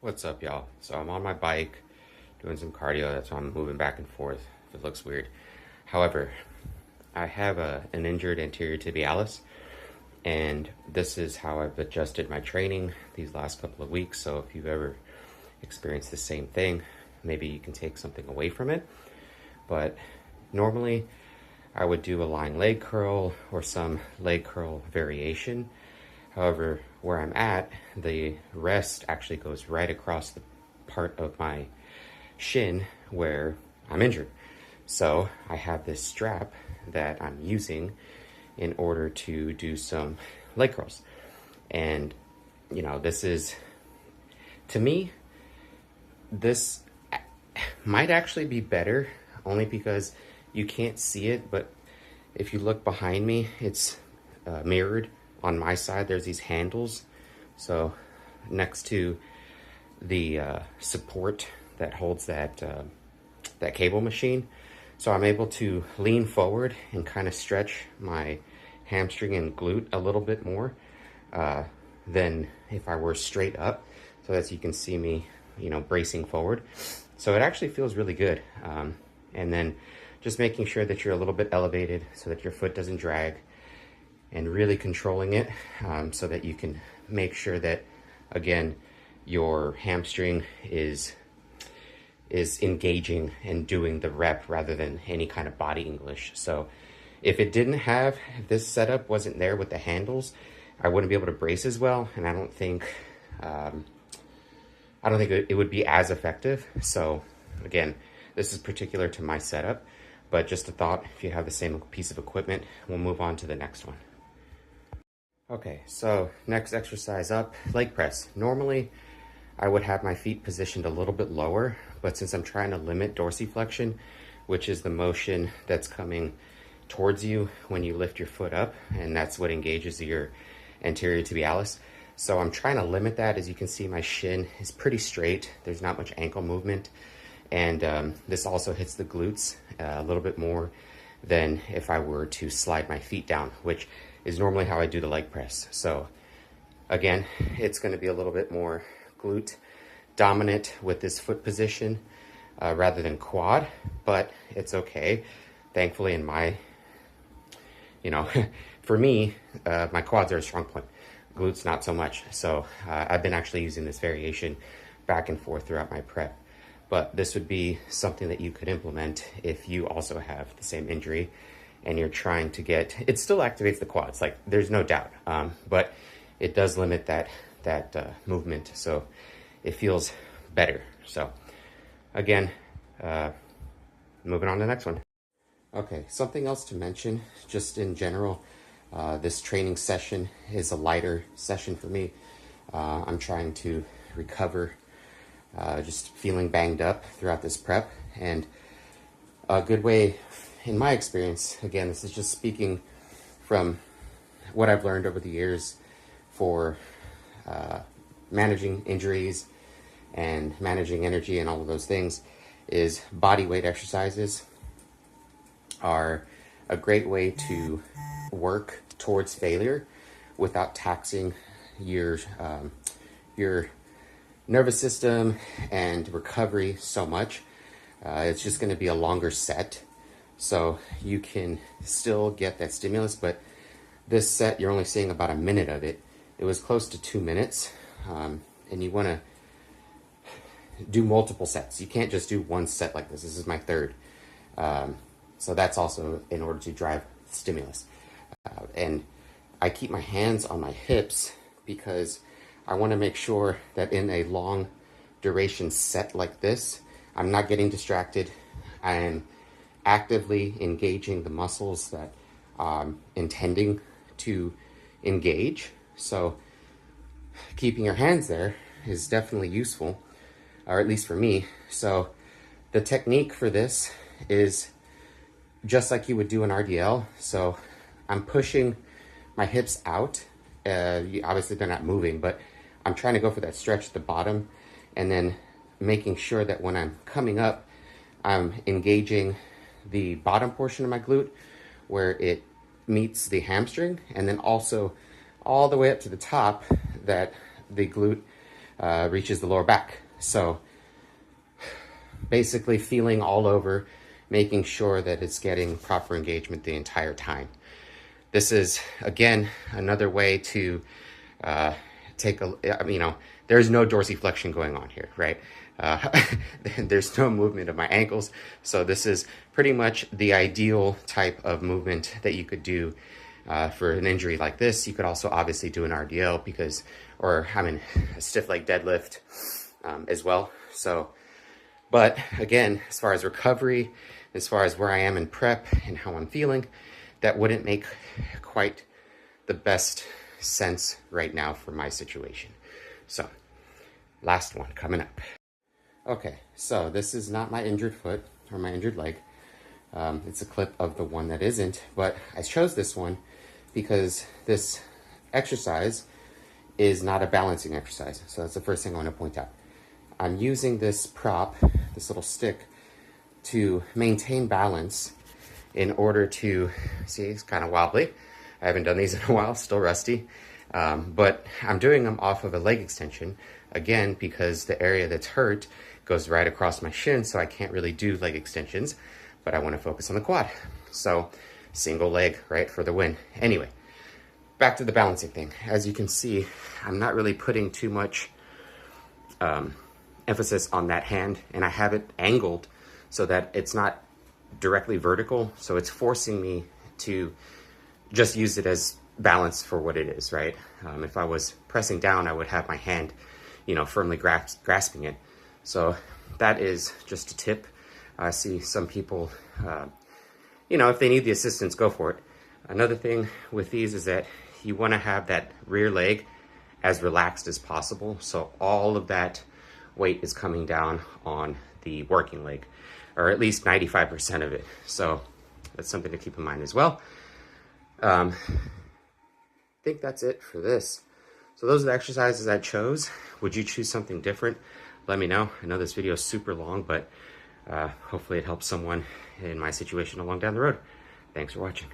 What's up, y'all? So I'm on my bike doing some cardio. That's why I'm moving back and forth. If it looks weird. However, I have an injured anterior tibialis, and this is how I've adjusted my training these last couple of weeks. So if you've ever experienced the same thing, maybe you can take something away from it. But normally, I would do a lying leg curl or some leg curl variation. However, where I'm at, the rest actually goes right across the part of my shin where I'm injured. So I have this strap that I'm using in order to do some leg curls. And, this is, to me, this might actually be better only because you can't see it, but if you look behind me, it's mirrored. On my side, there's these handles. So next to the support that holds that cable machine. So I'm able to lean forward and kind of stretch my hamstring and glute a little bit more than if I were straight up. So as you can see me, bracing forward. So it actually feels really good. And then just making sure that you're a little bit elevated so that your foot doesn't drag, and really controlling it so that you can make sure that, again, your hamstring is engaging and doing the rep rather than any kind of body English. So if this setup wasn't there with the handles, I wouldn't be able to brace as well, and I don't think it would be as effective. So again, this is particular to my setup, but just a thought, if you have the same piece of equipment, we'll move on to the next one. Okay, so next exercise up, leg press. Normally, I would have my feet positioned a little bit lower, but since I'm trying to limit dorsiflexion, which is the motion that's coming towards you when you lift your foot up, and that's what engages your anterior tibialis. So I'm trying to limit that. As you can see, my shin is pretty straight. There's not much ankle movement. And this also hits the glutes a little bit more than if I were to slide my feet down, which is normally how I do the leg press. So again, it's going to be a little bit more glute dominant with this foot position rather than quad, but it's okay. Thankfully, for me, my quads are a strong point. Glutes, not so much. So I've been actually using this variation back and forth throughout my prep. But this would be something that you could implement if you also have the same injury and you're trying to it still activates the quads, like there's no doubt, but it does limit that movement, so it feels better. So again, moving on to the next one. Okay, something else to mention, just in general, this training session is a lighter session for me. I'm trying to recover, just feeling banged up throughout this prep, and a good way, in my experience, again, this is just speaking from what I've learned over the years for managing injuries and managing energy and all of those things, is body weight exercises are a great way to work towards failure without taxing your nervous system and recovery so much. It's just going to be a longer set, so you can still get that stimulus, but this set, you're only seeing about a minute of it. It was close to 2 minutes, and you want to do multiple sets. You can't just do one set like this. This is my third. So that's also in order to drive stimulus. And I keep my hands on my hips because I want to make sure that in a long duration set like this, I'm not getting distracted. I am actively engaging the muscles that I'm intending to engage. So keeping your hands there is definitely useful, or at least for me. So the technique for this is just like you would do an RDL. So I'm pushing my hips out. Obviously they're not moving, but I'm trying to go for that stretch at the bottom, and then making sure that when I'm coming up, I'm engaging the bottom portion of my glute where it meets the hamstring, and then also all the way up to the top, that the glute reaches the lower back. So basically feeling all over, making sure that it's getting proper engagement the entire time. This is, again, another way to take a, you know, there's no dorsiflexion going on here, right? There's no movement of my ankles. So this is pretty much the ideal type of movement that you could do for an injury like this. You could also obviously do an RDL because, or I mean, a stiff leg deadlift as well. So, but again, as far as recovery, as far as where I am in prep and how I'm feeling, that wouldn't make quite the best sense right now for my situation. So, last one coming up. Okay, so this is not my injured foot or my injured leg. It's a clip of the one that isn't, but I chose this one because this exercise is not a balancing exercise. So that's the first thing I want to point out. I'm using this prop, this little stick, to maintain balance in order to, see, it's kind of wobbly. I haven't done these in a while, still rusty. But I'm doing them off of a leg extension, again, because the area that's hurt goes right across my shin, so I can't really do leg extensions, but I want to focus on the quad. So single leg, right, for the win. Anyway, back to the balancing thing. As you can see, I'm not really putting too much emphasis on that hand, and I have it angled so that it's not directly vertical, so it's forcing me to just use it as balance for what it is, right? If I was pressing down, I would have my hand, you know, firmly grasping it. So that is just a tip. I see some people, you know, if they need the assistance, go for it. Another thing with these is that you want to have that rear leg as relaxed as possible. So all of that weight is coming down on the working leg, or at least 95% of it. So that's something to keep in mind as well. I think that's it for this. So those are the exercises I chose. Would you choose something different? Let me know. I know this video is super long, but hopefully it helps someone in my situation along down the road. Thanks for watching.